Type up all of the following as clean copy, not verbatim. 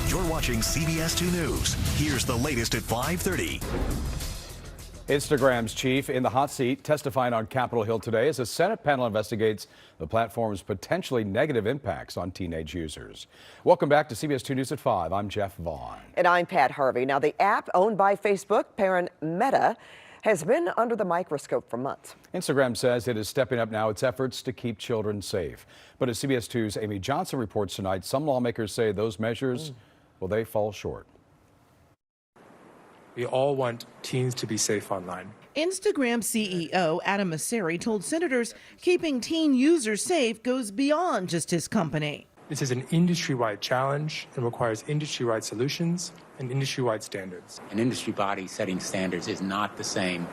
You're watching CBS 2 News. Here's the latest at 5:30. Instagram's chief in the hot seat, testifying on Capitol Hill today as a Senate panel investigates the platform's potentially negative impacts on teenage users. Welcome back to CBS 2 News at 5. I'm Jeff Vaughn. And I'm Pat Harvey. Now, the app owned by Facebook parent Meta has been under the microscope for months. Instagram says it is stepping up now its efforts to keep children safe. But as CBS 2's Amy Johnson reports tonight, some lawmakers say those measures, well, they fall short. We all want teens to be safe online. Instagram CEO Adam Mosseri told senators keeping teen users safe goes beyond just his company. This is an industry-wide challenge and requires industry-wide solutions and industry-wide standards. An industry body setting standards is not the same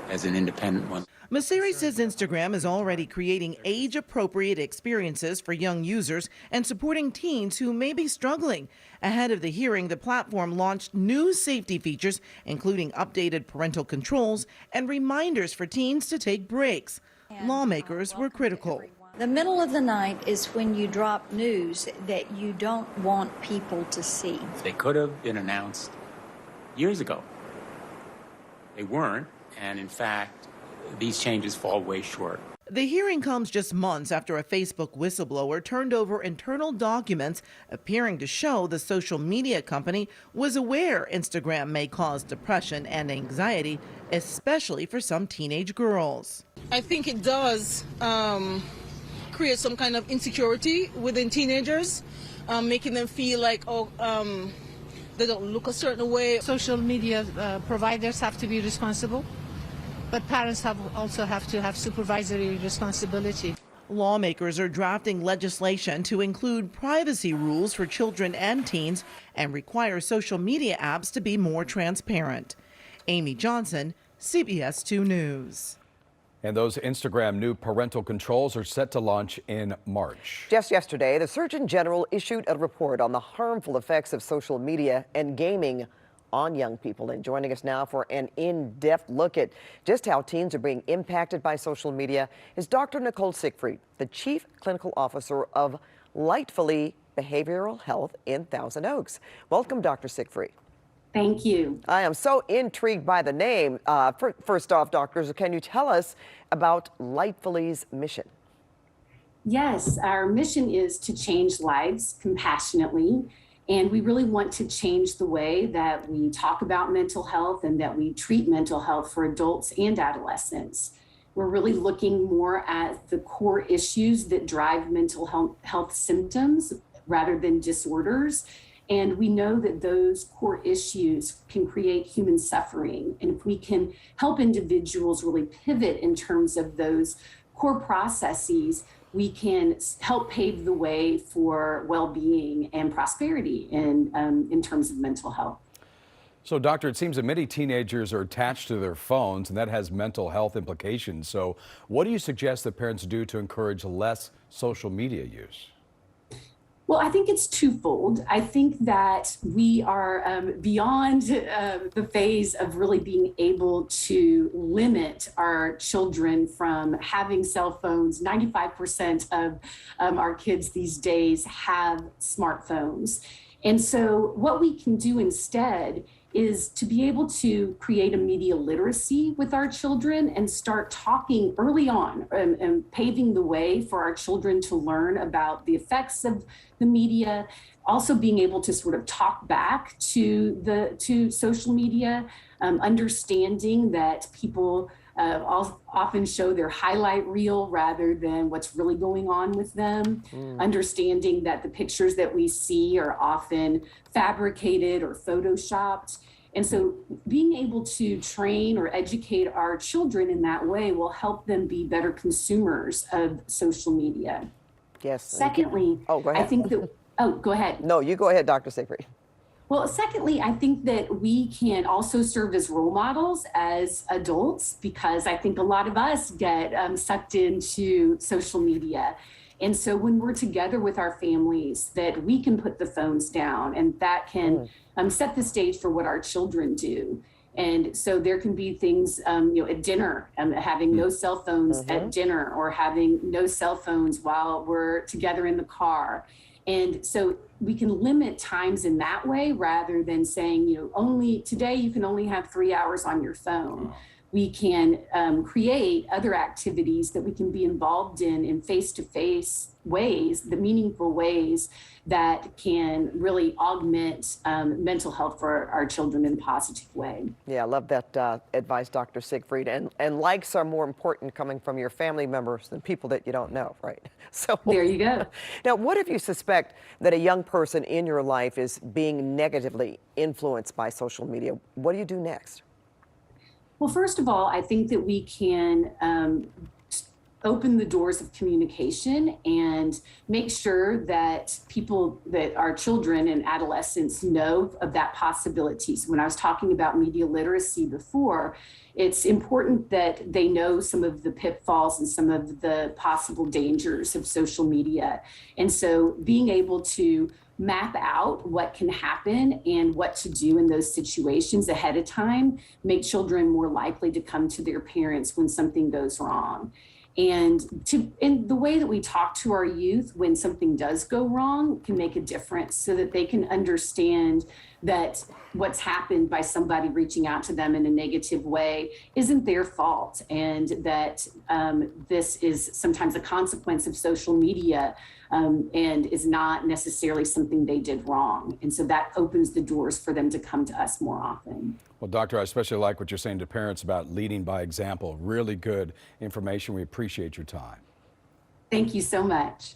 as an independent one. Mosseri says Instagram is already creating age-appropriate experiences for young users and supporting teens who may be struggling. Ahead of the hearing, the platform launched new safety features, including updated parental controls and reminders for teens to take breaks. Lawmakers were critical. The middle of the night is when you drop news that you don't want people to see. They could have been announced years ago. They weren't, and in fact, these changes fall way short. The hearing comes just months after a Facebook whistleblower turned over internal documents appearing to show the social media company was aware Instagram may cause depression and anxiety, especially for some teenage girls. I think it does create some kind of insecurity within teenagers, making them feel like, they don't look a certain way. Social media providers have to be responsible, but parents also have to have supervisory responsibility. Lawmakers are drafting legislation to include privacy rules for children and teens and require social media apps to be more transparent. Amy Johnson, CBS 2 News. And those Instagram new parental controls are set to launch in March. Just yesterday, the Surgeon General issued a report on the harmful effects of social media and gaming on young people. And joining us now for an in-depth look at just how teens are being impacted by social media is Dr. Nicole Siegfried, the Chief Clinical Officer of Lightfully Behavioral Health in Thousand Oaks. Welcome, Dr. Siegfried. Thank you. I am so intrigued by the name. First off, doctors, can you tell us about Lightfully's mission? Yes, our mission is to change lives compassionately. And we really want to change the way that we talk about mental health and that we treat mental health for adults and adolescents. We're really looking more at the core issues that drive mental health symptoms rather than disorders. And we know that those core issues can create human suffering. And if we can help individuals really pivot in terms of those core processes, we can help pave the way for well-being and prosperity in terms of mental health. So, doctor, it seems that many teenagers are attached to their phones, and that has mental health implications. So what do you suggest that parents do to encourage less social media use? Well, I think it's twofold. I think that we are beyond the phase of really being able to limit our children from having cell phones. 95% of our kids these days have smartphones. And so what we can do instead is to be able to create a media literacy with our children and start talking early on and paving the way for our children to learn about the effects of the media, also being able to sort of talk back to social media, understanding that people often show their highlight reel rather than what's really going on with them, understanding that the pictures that we see are often fabricated or photoshopped. And so being able to train or educate our children in that way will help them be better consumers of social media. Yes. Secondly, go ahead. I think that, go ahead. No, you go ahead, Dr. Siegfried. Well, secondly, I think that we can also serve as role models as adults, because I think a lot of us get sucked into social media. And so when we're together with our families, that we can put the phones down, and that can set the stage for what our children do. And so there can be things, at dinner, having no cell phones at dinner, or having no cell phones while we're together in the car. And so we can limit times in that way rather than saying, only today you can only have 3 hours on your phone. We can create other activities that we can be involved in face-to-face ways, the meaningful ways that can really augment mental health for our children in a positive way. Yeah, I love that advice, Dr. Siegfried. And likes are more important coming from your family members than people that you don't know, right? So there you go. Now, what if you suspect that a young person in your life is being negatively influenced by social media? What do you do next? Well, first of all, I think that we can open the doors of communication and make sure that that our children and adolescents know of that possibility. So when I was talking about media literacy before, it's important that they know some of the pitfalls and some of the possible dangers of social media. And so being able to map out what can happen and what to do in those situations ahead of time make children more likely to come to their parents when something goes wrong. And in the way that we talk to our youth when something does go wrong can make a difference so that they can understand that what's happened by somebody reaching out to them in a negative way isn't their fault, and that this is sometimes a consequence of social media and is not necessarily something they did wrong. And so that opens the doors for them to come to us more often. Well, Doctor, I especially like what you're saying to parents about leading by example. Really good information. We appreciate your time. Thank you so much.